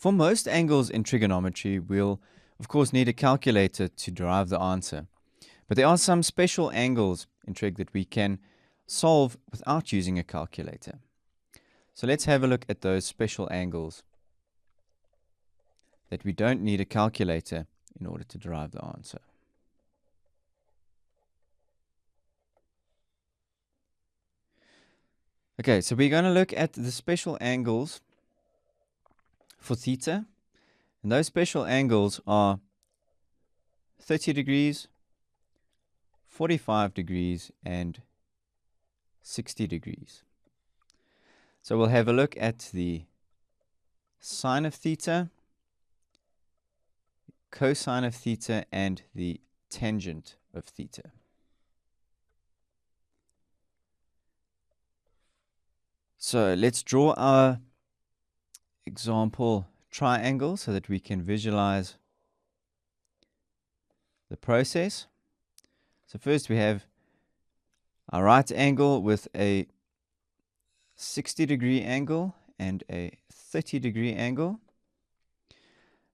For most angles in trigonometry, we'll of course need a calculator to derive the answer. But there are some special angles in trig that we can solve without using a calculator. So let's have a look at those special angles that we don't need a calculator in order to derive the answer. Okay, so we're going to look at the special angles for theta. And those special angles are 30 degrees, 45 degrees, and 60 degrees. So we'll have a look at the sine of theta, cosine of theta, and the tangent of theta. So let's draw our example triangle so that we can visualize the process. So first we have our right angle with a 60-degree angle and a 30-degree angle.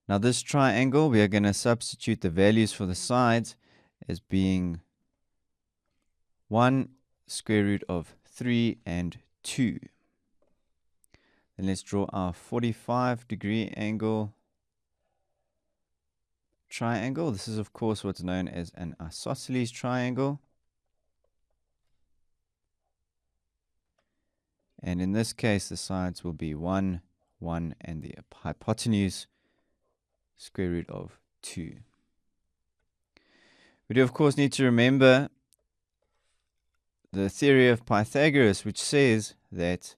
Now this triangle, we are going to substitute the values for the sides as being 1, square root of 3, and 2. Then let's draw our 45-degree angle triangle. This is of course what's known as an isosceles triangle. And in this case, the sides will be 1, 1, and the hypotenuse square root of 2. We do of course need to remember the theory of Pythagoras, which says that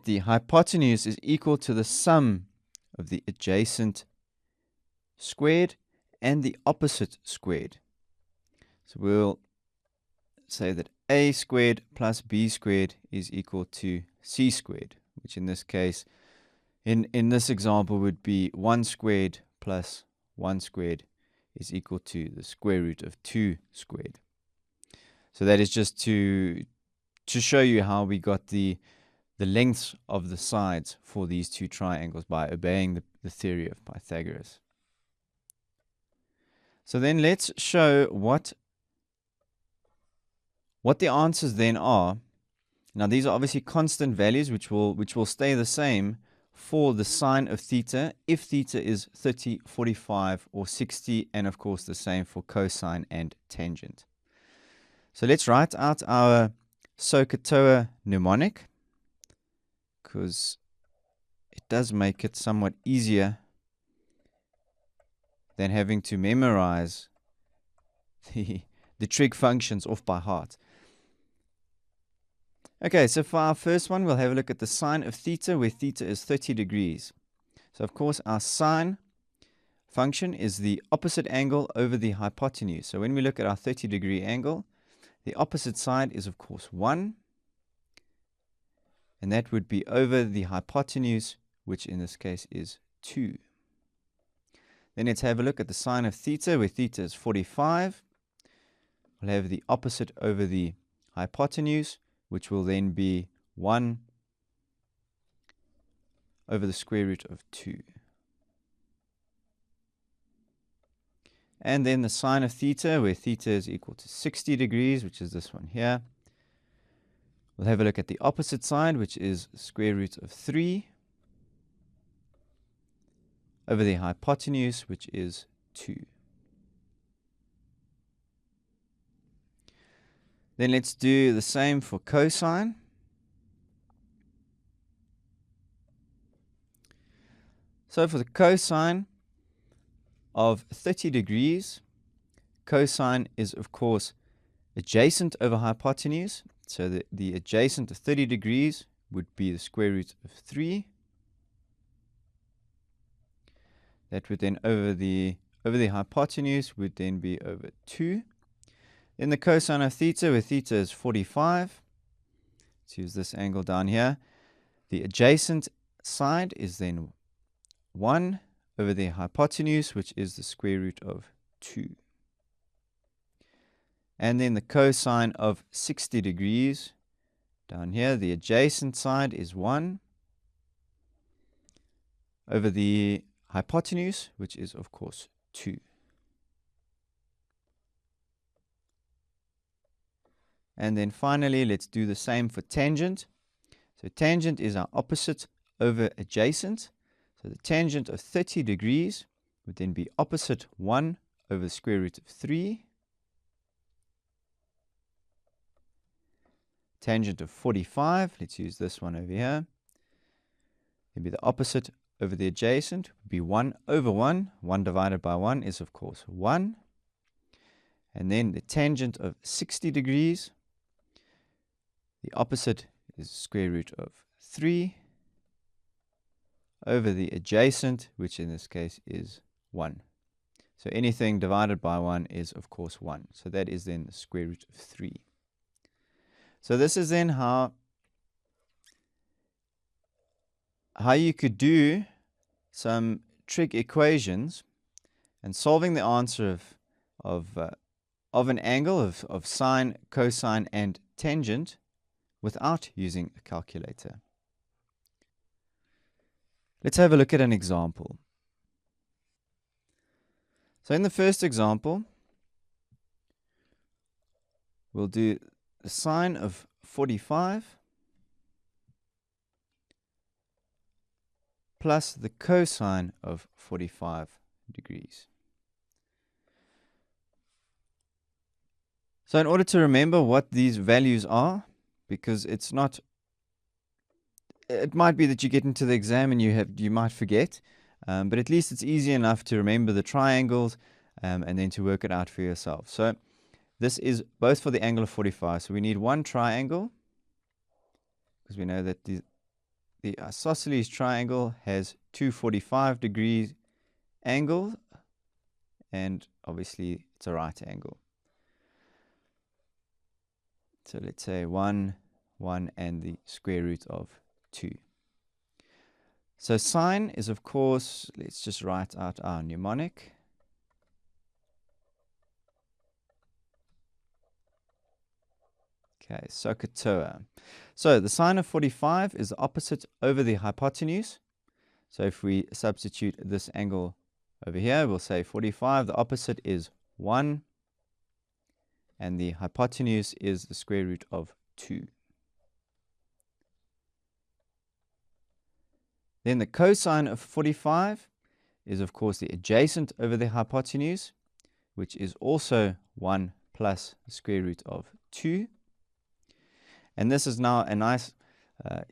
the hypotenuse is equal to the sum of the adjacent squared and the opposite squared. So we'll say that a squared plus b squared is equal to c squared, which in this case, in this example, would be 1 squared plus 1 squared is equal to the square root of 2 squared. So that is just to show you how we got the lengths of the sides for these two triangles by obeying the theory of Pythagoras. So then let's show what the answers then are. Now these are obviously constant values which will stay the same for the sine of theta if theta is 30, 45, or 60, and of course the same for cosine and tangent. So let's write out our SOHCAHTOA mnemonic, because it does make it somewhat easier than having to memorize the trig functions off by heart. Okay, so for our first one, we'll have a look at the sine of theta, where theta is 30 degrees. So of course our sine function is the opposite angle over the hypotenuse. So when we look at our 30-degree angle, the opposite side is of course 1. And that would be over the hypotenuse, which in this case is 2. Then let's have a look at the sine of theta, where theta is 45. We'll have the opposite over the hypotenuse, which will then be 1 over the square root of 2. And then the sine of theta, where theta is equal to 60 degrees, which is this one here. We'll have a look at the opposite side, which is square root of 3 over the hypotenuse, which is 2. Then let's do the same for cosine. So for the cosine of 30 degrees, cosine is of course adjacent over hypotenuse. So the adjacent of 30 degrees would be the square root of 3. That would then over the hypotenuse would then be over 2. Then the cosine of theta, where theta is 45. Let's use this angle down here. The adjacent side is then 1 over the hypotenuse, which is the square root of 2. And then the cosine of 60 degrees, down here, the adjacent side is 1 over the hypotenuse, which is, of course, 2. And then finally, let's do the same for tangent. So tangent is our opposite over adjacent. So the tangent of 30 degrees would then be opposite 1 over the square root of 3. Tangent of 45, let's use this one over here. It'd be the opposite over the adjacent, would be 1 over 1. 1 divided by 1 is, of course, 1. And then the tangent of 60 degrees, the opposite is square root of 3 over the adjacent, which in this case is 1. So anything divided by 1 is, of course, 1. So that is then the square root of 3. So this is then how you could do some trig equations and solving the answer of an angle of sine, cosine, and tangent without using a calculator. Let's have a look at an example. So in the first example, we'll do the sine of 45 plus the cosine of 45 degrees. So in order to remember what these values are, because it might be that you get into the exam and you might forget, but at least it's easy enough to remember the triangles and then to work it out for yourself. So this is both for the angle of 45. So we need one triangle, because we know that the isosceles triangle has two 45 degrees angles, and obviously it's a right angle. So let's say 1, 1, and the square root of 2. So sine is, of course, let's just write out our mnemonic. Okay, SOHCAHTOA. So the sine of 45 is the opposite over the hypotenuse. So if we substitute this angle over here, we'll say 45, the opposite is 1, and the hypotenuse is the square root of 2. Then the cosine of 45 is, of course, the adjacent over the hypotenuse, which is also 1 plus the square root of 2. And this is now a nice,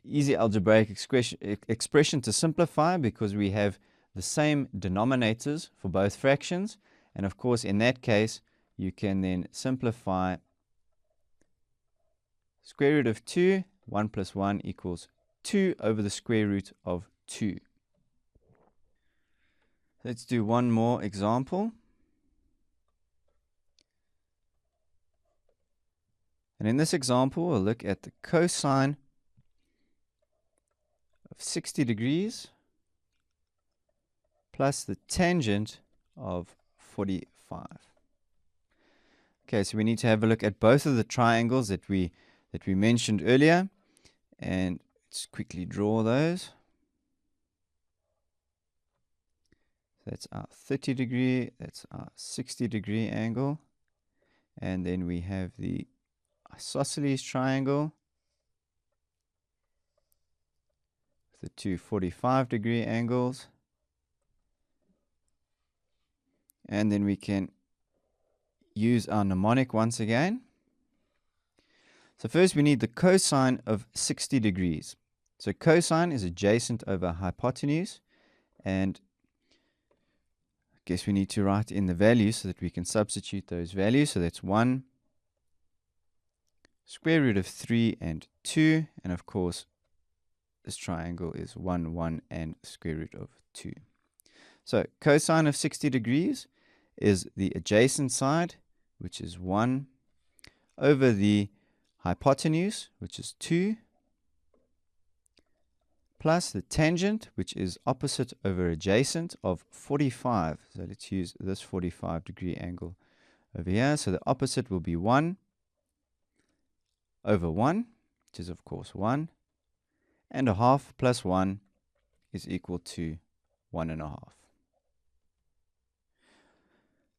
easy algebraic expression to simplify, because we have the same denominators for both fractions. And of course, in that case, you can then simplify square root of 2, 1 plus 1 equals 2 over the square root of 2. Let's do one more example. And in this example, we'll look at the cosine of 60 degrees plus the tangent of 45. Okay, so we need to have a look at both of the triangles that we mentioned earlier, and let's quickly draw those. That's our 30 degree, that's our 60 degree angle, and then we have the isosceles triangle with the two 45 degree angles, and then we can use our mnemonic once again. So first we need the cosine of 60 degrees. So cosine is adjacent over hypotenuse, and I guess we need to write in the values so that we can substitute those values. So that's 1 square root of 3 and 2, and of course this triangle is 1, 1, and square root of 2. So cosine of 60 degrees is the adjacent side, which is 1, over the hypotenuse, which is 2, plus the tangent, which is opposite over adjacent, of 45. So let's use this 45 degree angle over here. So the opposite will be 1 over 1, which is of course 1, and a half plus 1 is equal to 1.5.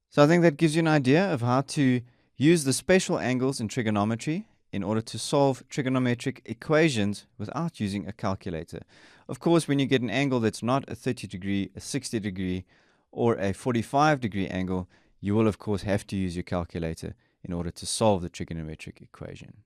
So I think that gives you an idea of how to use the special angles in trigonometry in order to solve trigonometric equations without using a calculator. Of course, when you get an angle that's not a 30 degree, a 60 degree, or a 45 degree angle, you will of course have to use your calculator in order to solve the trigonometric equation.